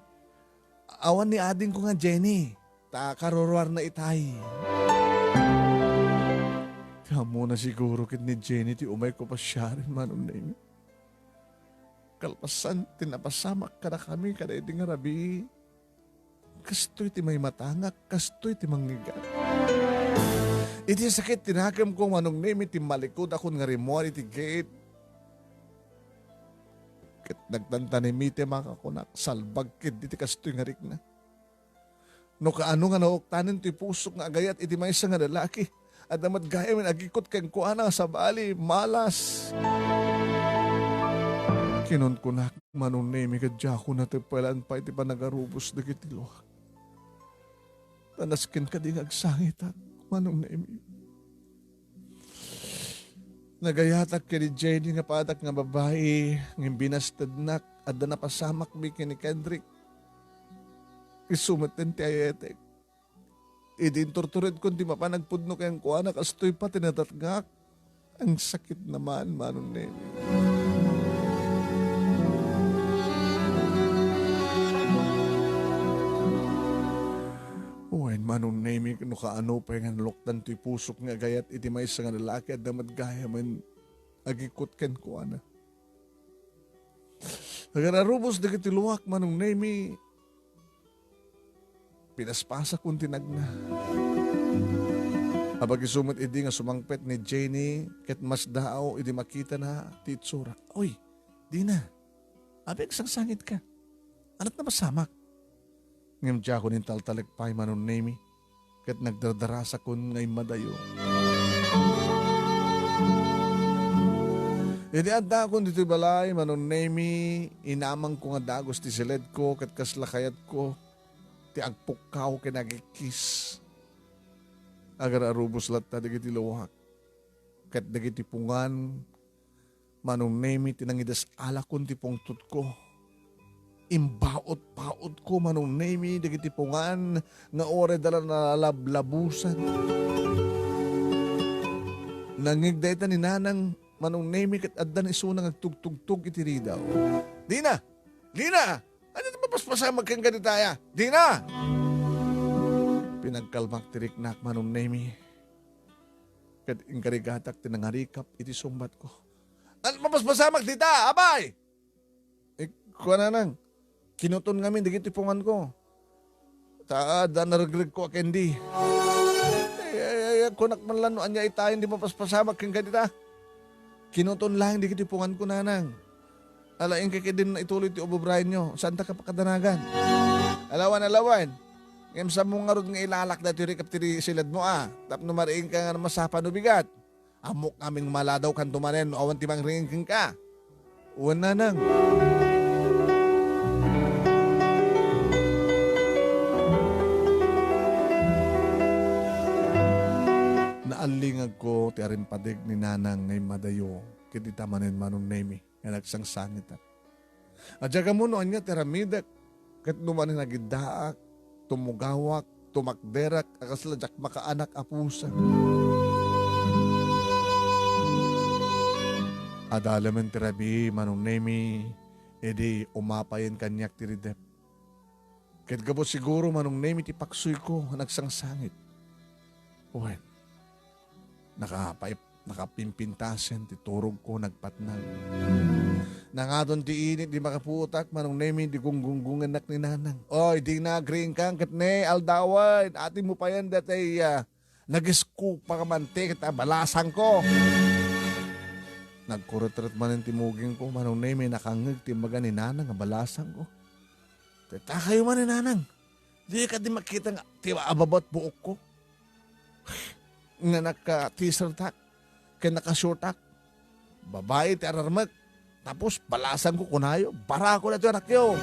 awan ni ading ko nga Jenny. Ta karorwar na itay. Kamu na siguro kit ni Jenny ti umay ko pa siya rin manong nemi. Kalpasan, tinapasamak ka na kami kada iti nga rabi. Kastoy ti may matangak, kastoy ti mangigat. Iti sakit tinakam ko manong nemi ti malikod akong nga rimuan iti gate. Kat nagtantanimite mga kakunak, salbag kit iti kastoy nga rik na. No kaano nga naoktanin ti pusok nga agayat iti may isa nga lalaki. At namat gaya min agikot kang kuana sa bali, malas. Kinon ko na manong nemi kadya ko na tipalan pa iti panagarubos na kitilo. Tanaskin ka din agsangitan, manong nemi. Nagayatak kini Jenny nga patak nga babae, ng binastadnak at na napasamak mi kini Kendrick. Isumaten ti ayetek. idintorturid ko di mapanagpudno kayang kuha na kastoy pa tinatatgak. Ang sakit naman, Manong Nemi. Uwain, Manong Nemi, no kaano pa yung loktan to'y pusok nga gayat iti may isa nga lalaki at damad gaya man agikot ken kuha na. Nagararubos na kitiluwak, Manong Nemi, pinaspasa kong tinagna. Habang isumot idi nga sumangpet ni Jenny, ket mas daaw, idi makita na ti itsura. Oy, di na. Abig sangsangit ka. Anat na masamak. Ngam diya ko nin taltalikpay, Manong Nemi, ket nagdardarasa kon ngay madayo. Idi adda kon dito'y balay, Manong Nemi, inamang ko nga dagos ti silid ko, ket kaslakayat ko, ti agpukaw kinagikis. Agar arubos lahat na dagiti lawak. Kat dagiti pungan, Manong Nemi, tinangidas alakon ti pungtut ko. Imbaot-baot ko, Manong Nemi, dagiti pungan, nga ore dala na lablabusan. Nangigday ta ni nanang, Manong Nemi, kat addan isunang agtugtugtug iti ridaw. Dina! Dina! Ano ito mapaspasama kang ganitaya? Dina! Pinagkalmak tiriknak, Manong Nemi. Kat ingkarigatak tinangarikap iti sumbat ko. Ano mapaspasamak dita, abay! Kuha na nang, kinuton ngamin, digit ipungan ko. Taada naragrig ko akendi. Kunak man lano, anya itayin, di mapaspasamak kang ganita. Kinuton lang, digit ipungan ko nanang. Alaing kakidin na ituloy ti ububrahin nyo. Saan ta kapakadanagan? Alawan. Ngam sa mong nga rin nga ilalak na tiri kaptiri silad mo Tapno mariing ka nga masapa no bigat. Amok kaming maladaw kan tumanen o awan timang ringin ka. Uwan na nang. Naalingag ko ti arimpadig ni nanang ngay madayo. Kiti tamanen, Manong Nemi. Nga nagsangsangit at jaga mo noon nga teramidak. Kat numanin nagidaak. Tumugawak, tumakderak, akaslajak makaanak apusa. Adalaman tirabi, Manong Nemi, edi umapayin kanyak tiridep. Ket gabos siguro, Manong Nemi, ti paksoy ko, nagsangsangit. Uwen, nakapimpintasen, ti turog ko, nagpatnag. Nangadon ti init, di makaputak, Manong Nemi, di gunggunggungan nak ni nanang. Oy, di nagring kang katne, aldawan, ati mo pa yan datay, nag-scoop pa kamantik, at balasang ko. Nagkurot-rot man ang timuging ko, Manong Nemi, nakangag, timbaga ni nanang, ang balasang ko. Tata kayo man ni nanang, di ka di makita nga, tiwa ababot buok ko. Nga naka-t-shirt tak, kaya naka-short tak, babae ti ararmak. Tapos balasan ko kunayo, bara ko na ito anak yo.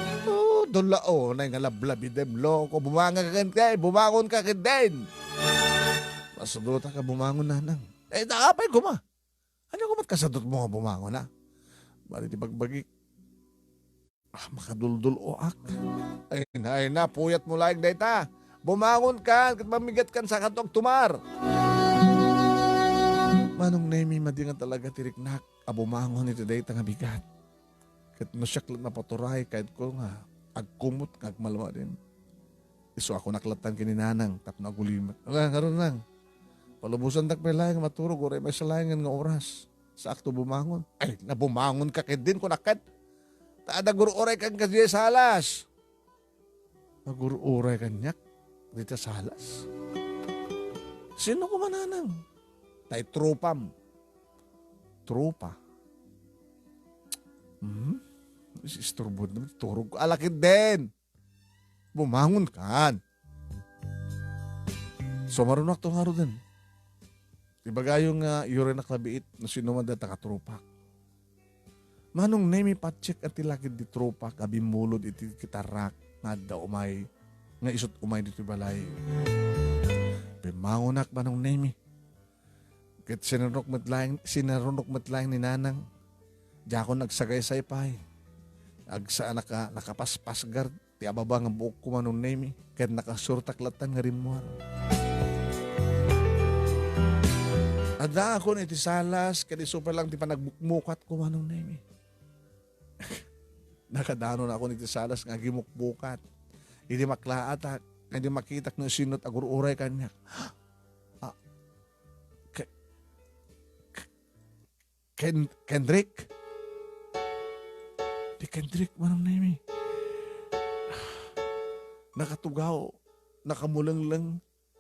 Doon lao, na yung alablabidem loko, bumangon ka din. Masuduta ka bumangon nanang. Nakapay guma. Ano kumat kasadot mo nga bumangon na? Bali di bagbagi. Makaduldul o ak. Ay na, puyat mo laing dayta. Bumangon ka, kat mamigat kan sa katong tumar. Manong Nemi, madingan talaga tiriknak. Abumangon ito dayta nga bigat. Kat nasyaklat na paturay, kahit ko nga, agkumot, agmalama din. Iso ako naklatan kininanang, tap na agulimat. Ngaron lang. Palubusan dakpay lang, maturog, oray may salayangan nga oras. Sa akto bumangon. Ay, nabumangon ka kit din, kunakat. Taada guru oray kang kadya salas. Naguru oray kanyak, dito salas. Sino ko mananang? Tay tropam. Tropa. Istorbod naman, turog ko. Alakit din. Bumangon kan. So marunak to nga ro din. Ibaga yung yuri na klabiit na sinuman data katropa. Manong Nemi patsik at tilakid di tropa kabimulod iti kitarak nga da umay nga isot umay dito balay. Pimangonak Manong Nemi. Ket sinarunok matlaing ni nanang. Diya ako nagsagay-say pay. Agsa nakapaspasgar ti ababa nga buok ko Manong Nemi. Ket nakasurtaklatan nga rinmuar. Nalada ako iti salas, kadi super lang ti panagbukmukat ko manong nemi. Nakadano na ako iti salas nga gimukbukat. Hindi maklaat hindi makitak ng sinot agur-uray kanya. Ah, Kendrick? Di Kendrick manong nemi. Nakatugaw, nakamulang lang,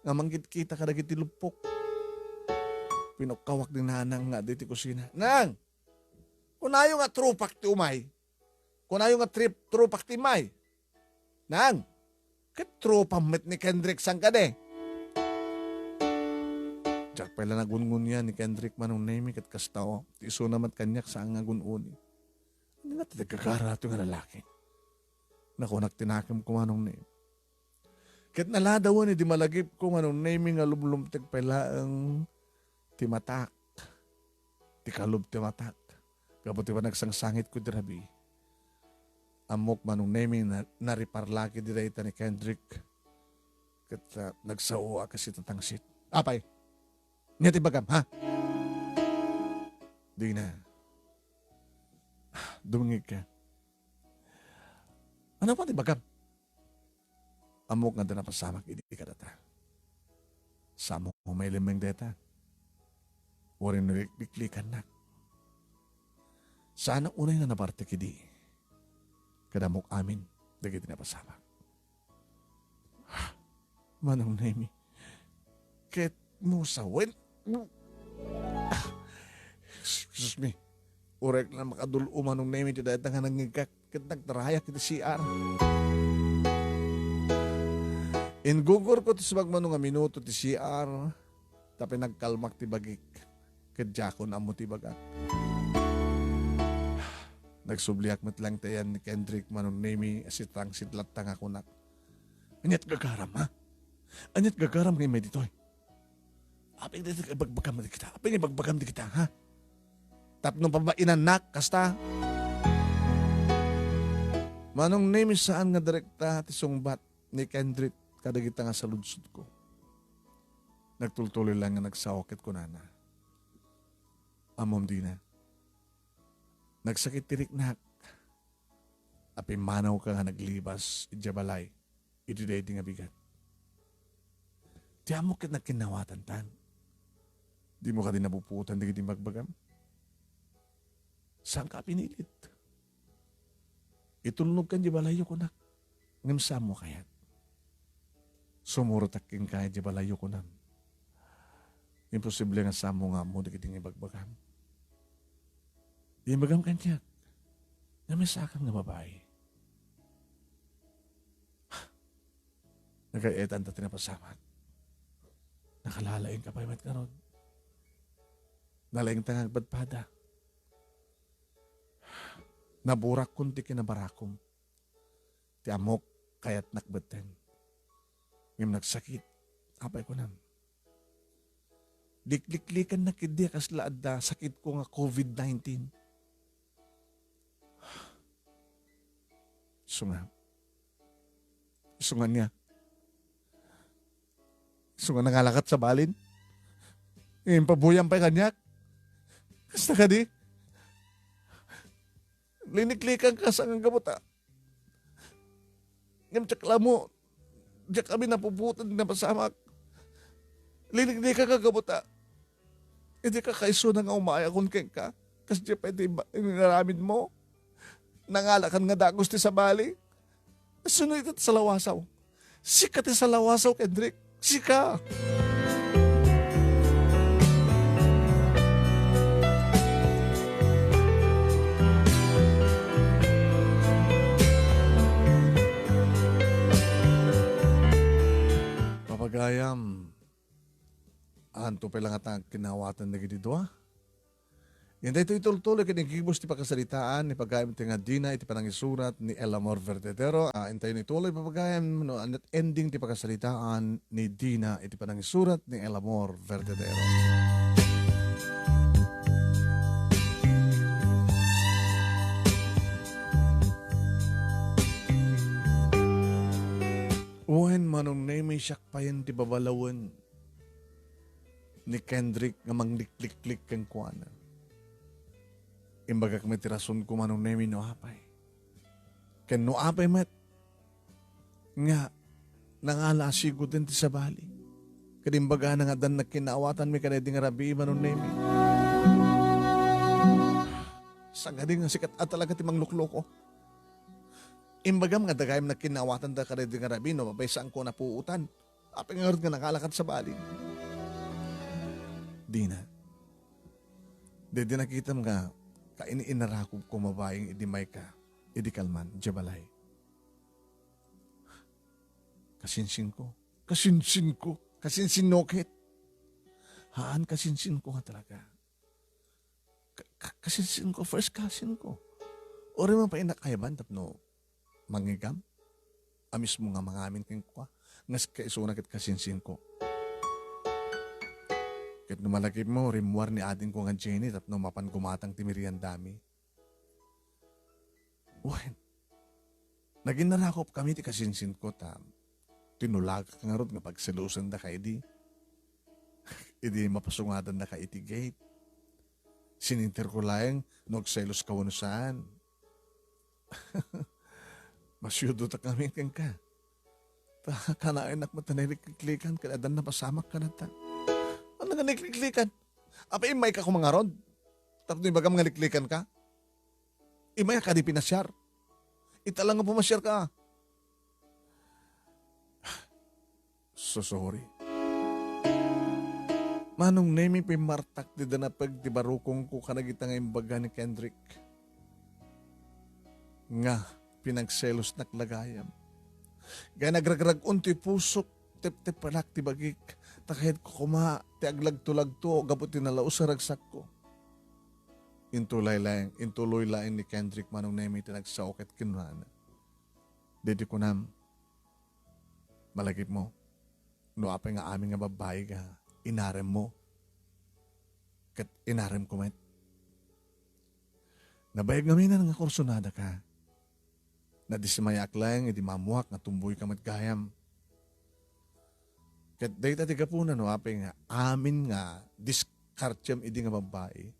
nga manggit kita kadagit ti lupok. Pinukawak din nanang nga diti kusina. Nang! Kunayo nga trupak ti umay. Kunayo nga trupak ti may. Nang! Kat trupa met ni Kendrick sang kade. Diyak pala nagungun yan ni Kendrick manong nemi kat kastaw. Tiso naman kanyak sa ang nagununi. Hindi nga tatagkakarato nga lalaki. Naku, nagtinakam ko manong nemi. Kat naladawan di malagip ko manong nemi nga lumlumtag pala ang timatak. Ti kalub timatak. Kabuti pa nagsangsangit ko dirabi. Amok manong nemi na nariparlaki di dayta ni Kendrick. Kat nagsawa kasi tatangsit. Apay, niya tibagam, ha? Di na. Dumingig ka. Ano pa tibagam? Amok nga na pasamak, hindi ka data. Samo mo may limang data. Waring naliklikan na. Sana unay na naparte kidi. Kadamok amin, dagiti na pasamak. Manong nemi. Ket mo sawin. Excuse me. Urek na makadulo manong nemi ti dahil nga nangigak. Ket nagtarayak iti CR. Ingugor ko ti subag manong nga minuto ti CR. Tapi nagkalmak ti bagik. Kadjakon amo ti bagak. Nagsubliak matlang tayan ni Kendrick manong nemi asitang sidlatang ako nak. Anyat gagaram ha? Anyat gagaram ngayon may ditoy. Aping dito ibagbagam di kita. Aping ibagbagam di kita ha? Tapno pa ba inanak kasta? Manong nemi saan nga direkta ti sungbat ni Kendrick kadagita nga sa ludsud ko. Nagtultuloy lang nga nagsawakit ko nana. Amom di na. Nagsakit tirik nak. Api manaw ka nga naglibas ijabalay. Ididay di nga bigat. Di mo ka nagkinawatan tan. Di mo ka din napuputan di kiti magbagam. Saan ka pinilit? Itulnog kan jabalayo ko nak. Ngamsam mo kayat. Sumurutakin ka jabalayo ko nam. Imposible nga samo nga mo di kiting ibagbagam. Di bagam kanya. Nga may sakang nga babae. Nagkaetan ta tinapasamat. Nakalalaing ka pa imat karon. Nalaing tangang badpada. Naburak kunti kinabarakom. Ti amok kayat nakbeten. Ngim nagsakit. Apay ko nam. Likliklikan na kidi kaslaad da sakit ko nga COVID-19. Sungan niya. Sungan nangalakat sa balin. Ngayon pabuyang pa'y kanyak. Kasta ka di. Liniklikan ka sa nga gabuta. Ngayon tsakla mo. Diyak kami napuputan na pasamak. Liniklikan ka gabuta. Hindi ka kaiso na nga umaya kung keng ka. Kasi di pwede inaramid mo. Nangalakan nga dagos ti sa bali. Sunod ito sa lawasaw. Sika ti sa lawasaw, Kendrick. Sika! Papagayam. Anto pa lang at kinawatan na gini doa. Yan dito itultuloy kinigibos ti pakasalitaan ni pagayam ti nga Dina iti panangisurat ni Elamor Vertedero. Intay ni tuloy papagayam no at ending ti pakasalitaan ni Dina iti panangisurat ni Elamor Vertedero. Uwen manong name siyak payan ti babalawan. ni Kendrick nga mangliklik-lik kang kuana. Imbaga kami tirason ko manong nemi no apay. Ken no apay met. Nga, nangalasi ko din ti sa bali. Kadimbaga na nga dan na kinawatan mi kanay di nga rabi manong nemi. Sagadi nga sikat at talaga ti manglukloko. Imbagam nga dagayam na kinawatan da kanay di nga rabi no mabay saan ko napuutan. Apay nga nga nakalakad sa bali. Di na. Di nakita nga kaini-inarakog ko mabayang idimay ka, idikalman, jabalay. Kasinsin ko. Kasinsinokit. Haan, kasinsin ko nga talaga. Kasinsin ko, first cousin ko. Ori man pa inakayaban, tapno, mangigam. Amis mo nga mga amin keng kwa. Ngas kaisuna kit kasinsin ko. Ket numalagip mo, rimuar ni ating ko nga Jenny, tapno mapan gumatang timirian dami. Wen, naging narakop kami ti kasinsin ko, tinulag ka nga rod nga pagsilusan da ka idi. Idi mapasungatan da ka iti gate. Sininter ko lang, nagselos ka wano saan. Masyudo ta kami kang ka. Kanain nakmatanay liklikan, kanadan na pasamak ka na ta. Ano nga liklikan? Apa imay ka kung mga rod? Tapos ibaga mga liklikan ka? Imay ka di pinasyar. Italang nga pumasyar ka. So sorry. Manong nemi pimartak di danapag di barukong ko kanagita nga imbaga ni Kendrick. Nga, pinagselos naklagayam. Gaya nagragrag unti pusok, tip-tip palak ti bagik. Takahit ko kuma, ti aglag-tulag-to, gabot tinalaw sa ragsak ko. Intuloy lang ni Kendrick manong nemi tinagsaok at kinurana. Didi ko nam, malagip mo, no apay nga aming nga babae ka, inarem mo. Kat inarem ko met. Nabayag namin na nga kursunada ka. Na dismayak lang, edi mamuak, nga tumboy ka matgayam. Kat dahi tiga po na no, apay nga, amin nga, diskartyam idi nga babae,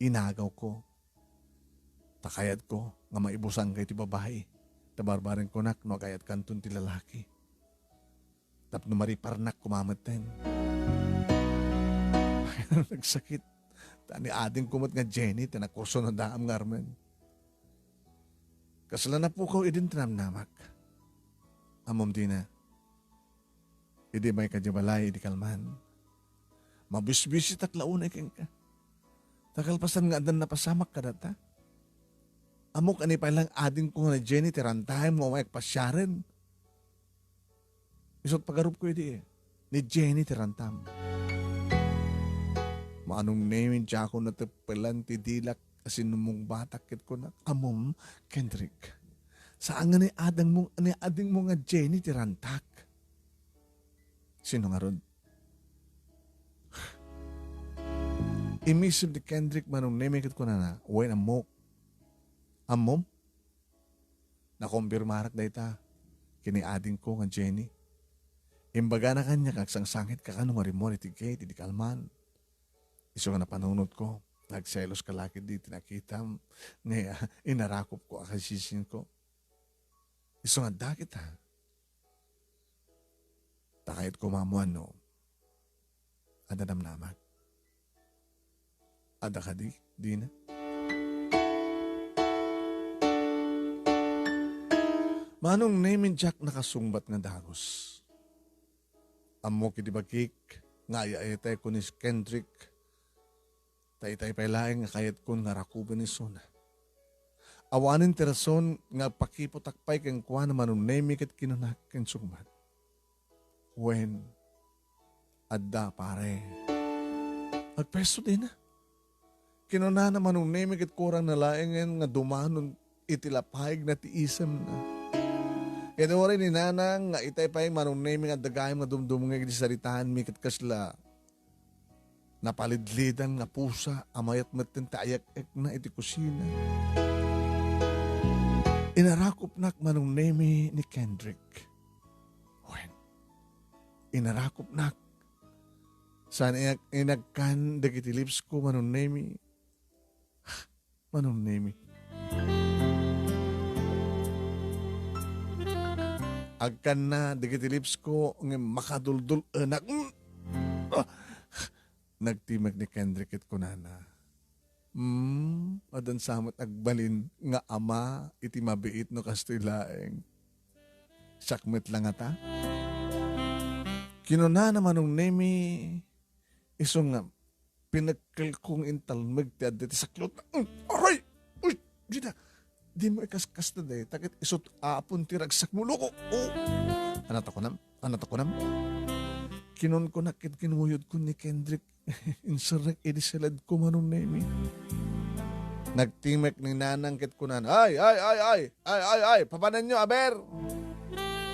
inagaw ko. Takayad ko, nga maibusang kay ti babae. Tabarbarin ko nak, no kayat kantun ti lalaki. Tapno mariparnak kumamaten. Nagsakit. Tani ading kumot nga Jenny, tinakurso na daam nga armen. Kasala na po ko idin tinamnamak. Amom di na. Idi may kadyabalay, idi kalman. Mabisbisi taklaunay keng ka. Takalpasan nga adan napasamak ka data. Amok ani pa lang ading ko na Jenny, tirantahin mo may pasyaren. Isot pagarup ko idi eh. Ni Jenny tirantam. Maanong namin siya ako na tepelan ti dilak asin mong batakit ko na amom Kendrick. Saan nga ni ading mo nga Jenny tirantak? Sino nga ron? Imisip ni Kendrick manong nemikit ko na when amok. Amom? Nakumpirmarak na ita. Kiniading ko nga Jenny. Imbaga na kanya kagsangsangit ka kanong marimori ti gate, di kalman. Iso nga napanunod ko. Nagselos ka laki di tinakitam. Ngayon, inarakop ko akasisin ko. Iso nga dakit ha. Takayit ko mamuan no. Ada namnamak. Ada ka di na. Manong name Jack nakasungbat nga dagos. Amo kitibagik, nga ayayatay ko ni Kendrick. Tay-tay pailaing nga kayat ko nga rakuban ni Sona. Awanin tirason nga pakipotakpay keng kwa na manong name kat kinunak ken sungbat. When adda pare. Agpeso din na. Kinuna naman nung name kat kurang nalaingan nga dumanon itilapahig na tiisam na. Kaya rin ni Nanang nga itay pa yung manong name nga dagayam nga dumdum nga gisaritahan mi kat kasla. Napalidlidan nga pusa amayat matin tayak-ek na iti kusina. Inarakop nak manong name ni Kendrick. Inarakop nak. Saan inagkan dagiti lips ko manunemi. Manunemi. Agkan na dagiti lips ko ng makaduldul anak. Ah, nagtimag ni Kendrick it kunana. Adan samot agbalin nga ama iti mabiit no kastilaeng. Sakmet lang ata. Kinuna naman nung nemi isong nga pinagkal kong intalmag ti aditi saklot. Aray! Uy! Di mo ikaskas na day. Takit isot apon ti ragsak mulo ko. Oh! Anat ako nam. Kinon ko na kinuyod ko ni Kendrick. Insarek edisalad ko manong nemi. Nagtimek ni nanang kit kunan. Ay! Papanan nyo, aber!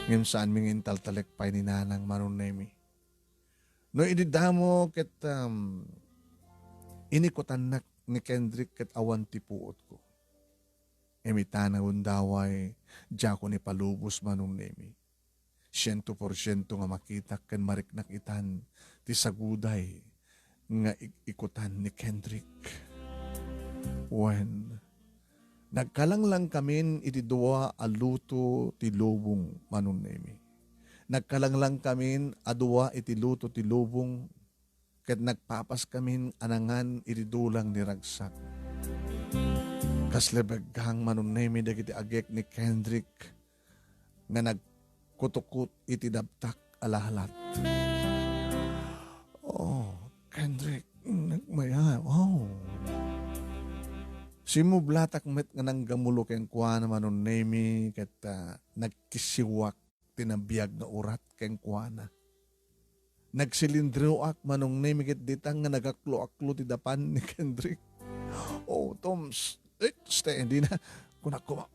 Ngayon saan ming intaltalek pa ni nanang manong nemi. No ididamo kit inikutan ni Kendrick kit awan ti puot ko. Emitana undaway, diya ko ni palubos manong nemi. 100% nga makita ken mariknak itan ti saguday nga ikutan ni Kendrick. When nagkalanglang kamin iti dua aluto ti lubong manong nemi. Nagkalanglang kamin adua iti luto ti lubong ket nagpapas kamin anangan iti dulang ni ragsak. Kaslebeghang manong nemi dagiti agek ni Kendrick nga nagkutukot iti dabtak alahalat. Oh, Kendrick, nagmaya, oh. Simublatak met nga nang gamulo ken kuana manong nemi ket nagkisiwak tinabiyag na urat ken kuana. Nagsilindroak manong nemi ket ditang nga nagaklo-aklo ti dapan ni Kendrick. Oh, Toms, stay, hindi na. Kunakuma,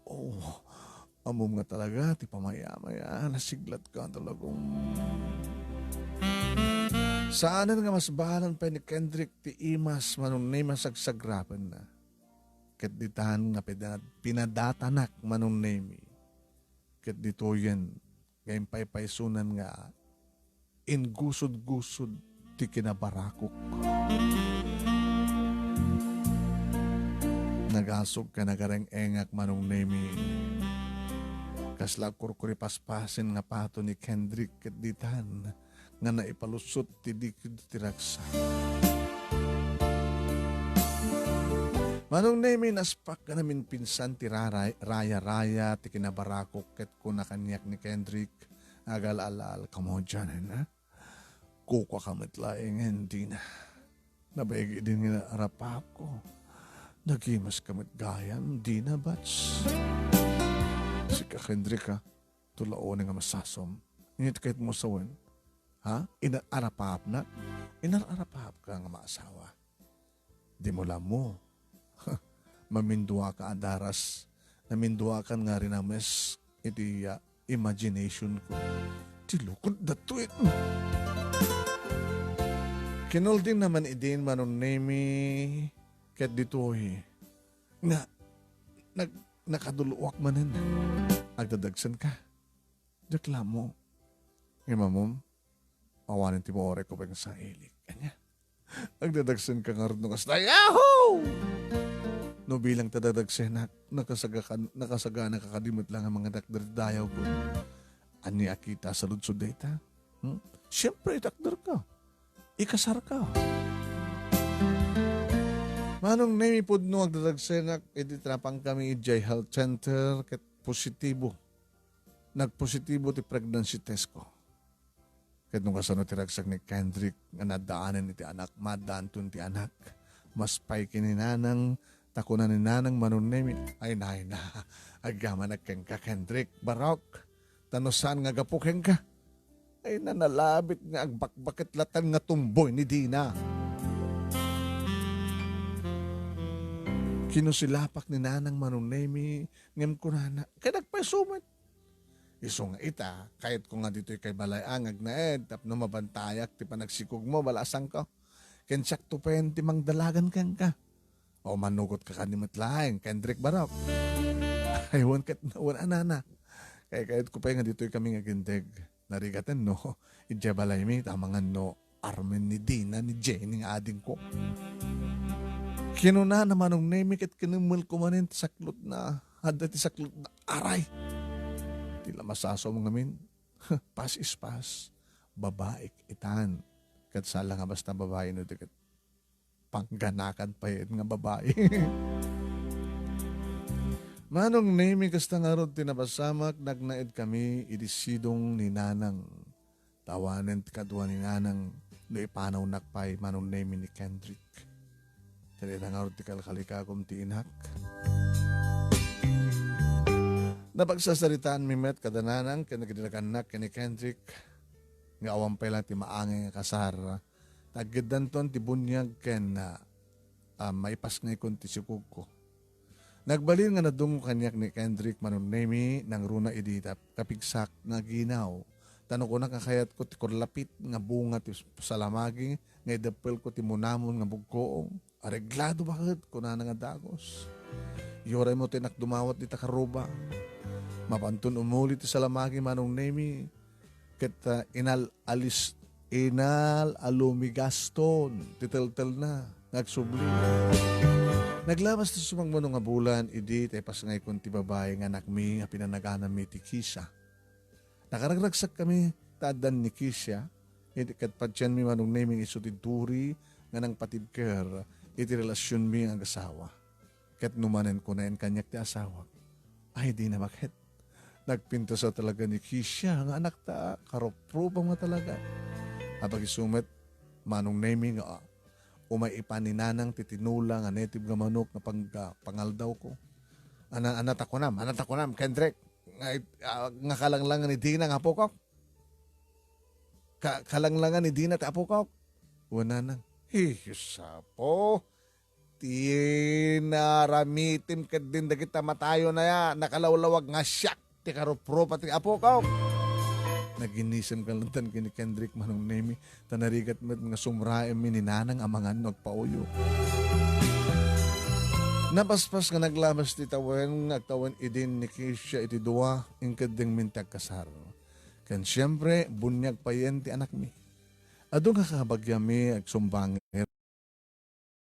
amom nga talaga, ti pamaya-maya, nasiglat ka talagong. Saanan nga mas bahalan pa ni Kendrick, ti imas, manong nemi sagsagrapan na. Ket ditahan nga pinadatanak manong nemi. Ket dito yan, kayong paypaysunan nga, ingusod-gusod ti kinabarakok. Nagasog ka nagareng-engak manong nemi. Kasla kurkuri paspasin nga pato ni Kendrick ket ditan nga naipalusot ti dikid ti raksa. Manong nemi naspak ka namin pinsan ti raya-raya ti kinabarakok ket kunakanyak ni Kendrick agal-alal kamo dyan ha? Kukwa kamit laing hindi na. Nabayagi din nga arapap ko. Nagimas kamit gayam, di na bats. Si ka Kendrick ha, tulaon nga masasom. Init kahit mo sawan. Ha? Inarapap na? Inarapap ka nga maasawa. Di mo lang mo. Mamindua ka adaras. Namindua ka nga rin ames. Iti imagination ko. Tilukod na to it. Kinolding naman idin manong nemi. Ket ditoy nga nakaduluwak manen agdadagsan ka reklamo imamom awanin ti mo ore ko pang sa ilik kanya agdadagsan ka nga rin kas yahoo no bilang tadadagsan nakasaga nakakadimot lang ang mga dakder dayaw ko ani akita sa ludsod data siyempre dakder ka ikasar ka. Manong nemi po no agdadagsenak, trapang kami i-J Health Center, ket positibo. Nagpositibo ti pregnancy test ko. Ket nung kasano ti ragsak ni Kendrick, nga nadaanan iti anak, madantun ti anak. Mas pay kininanang, takunan ni nanang manong nemi, ay na, agaman nagkeng ka Kendrick, barok, tanusan nga gapukeng ka. Ay nanalabit nga agbakbakit latan nga tumboy ni Dina. Kinusilapak ni nanang manong nemi, ngem kunana, kaya nagpasumat. Iso nga ita, kahit ko nga dito'y kay balay angag na tap no mabantayak, ti panagsikog mo, balasang ko. Kensak to pa ti mang dalagan kang ka. O manugot ka kanimat laing, Kendrick Barok. Aywan kat nawan anana. Kaya kahit ko pa nga dito'y kami nga gindig. Narigatan no, idya balay mi, tamangan no, Armen ni Dina ni Jenny nga ading ko. Kinuna naman ng nemik at kinumul ko manin saklot na hada ti saklot na aray. Tila masaso mo ngamin. Pas is pas. Babaik itan. Kat sala nga basta babae no tikat pangganakan pa yun nga babae. Manong nemi kasta nga ron tinapasamak nagnaid kami idisidong ni Nanang. Tawanan ti kadwa ni Nanang no ipanaw nakpay manong nemi ni Kendrick. Talita nga ron ti kalkalikakom ti inak. Napagsasaritaan mi met kada Nanang kanagdilakanak kani Kendrick. Nga awang pa lang ti maangay nga kasar. Tagidan ton ti bunyag ken maipas nga ikon ti sukog ko. Nagbalin nga nadung kanyak ni Kendrick manon nemi nang runa idita kapigsak nga ginaw. Tanong ko nakakayat ko ti korlapit nga bunga ti salamagi nga idapel ko ti munamon nga bugkoong. Areglado bakit ko na nga dagos. Yoray mo tinak dumawat di takaruba. Mapantun umuli ti salamagi manong nemi ket inal alumigaston titel-tel na nagsubli. Naglabas ti sumangmano nga bulan, idi tay pasangay kon ti babae nga nakmi nga pinanaganan mi ti Kisha. Nakaragragsak kami taadan ni Kisha, iti katpadyan mi manong naming iso ti duri nga nang patibker, iti relasyon mi ang asawa. Ket numanen ko na yung kanyak ti asawa. Ay di na bakit. Nagpinto sa talaga ni Kisha nga anak ta, karopro nga talaga. Habang isumet, manong naming nga umay ipaninanang titinula nga native nga manok nga pangaldaw ko. Anat ako nam, Kendrick. Nga kalanglangan ni Dina nga po ko. Kalanglangan ni Dina ta po ko. Wala nang. Hisa po. Tinaramitim ka din na kita matayo na ya. Nakalawlawag nga siyak. Ti karopro pati apo ko. Naginisam ka lang tan kini Kendrick manong nemi tanarigat met nga sumraem mi ni Nanang amangan nagpauyo. Napaspas nga naglabas ti tawen nagtawan idin ni Kisha iti duwa ingkadeng mintag kasar. Kan siyempre bunyag payen ti anak mi. Ado nga kabagya mi agsumbang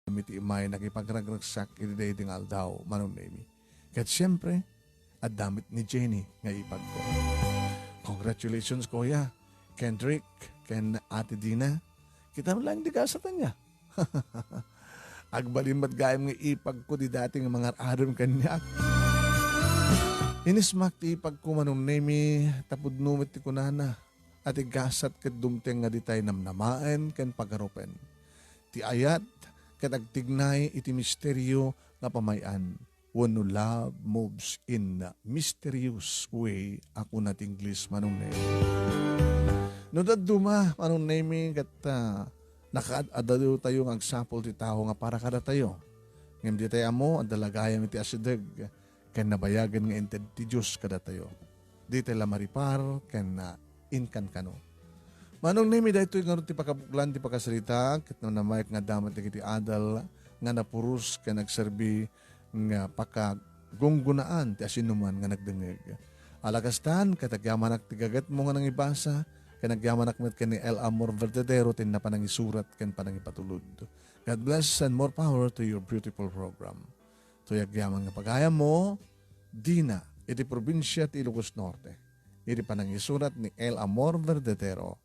mi ti imay nakipagragragsak iti dayding aldaw manong nemi. Kat siyempre at damit ni Jenny nga ipag ko. Congratulations, Kuya. Kendrick, ken Ate Dina. Kita mo lang di kasatan niya. Agbalimbat gayam nga ipag ko di dating mga aram kanyak. Inismak ti ipag ko manong nemi, tapod numit ti kunana. At igasat kat dumteng nga di tayo namnamaan ken pagarupen. Ti ayat, kat agtignay iti misteryo nga pamayan. When love moves in a mysterious way, ako na English manong nemi. No daduma manong nemi kat nakaadado tayo ng example ti tao nga para kada tayo. Ngem di tayo mo, ang dalagayam iti asideg, ken nabayagan nga inted ti Diyos kada tayo. Di tayo lamaripar, ken inkan kano. Manong nemi dahito yung ti pakabuklan, ti pakasalita, ket namayag nga damat ti adal, nga napurus, ken nagserbi, nga pakagunggunaan ti asinuman nga nagdengeg. Alagastan, katagyaman tigagat mo nga nang ibasa, kanagyaman met ken ni El Amor Verdadero tin na panangisurat ken panangipatulod. God bless and more power to your beautiful program. Tuyagyaman nga pagayam mo, Dina, iti probinsya ti Ilocos Norte. Iti panangisurat ni El Amor Verdadero.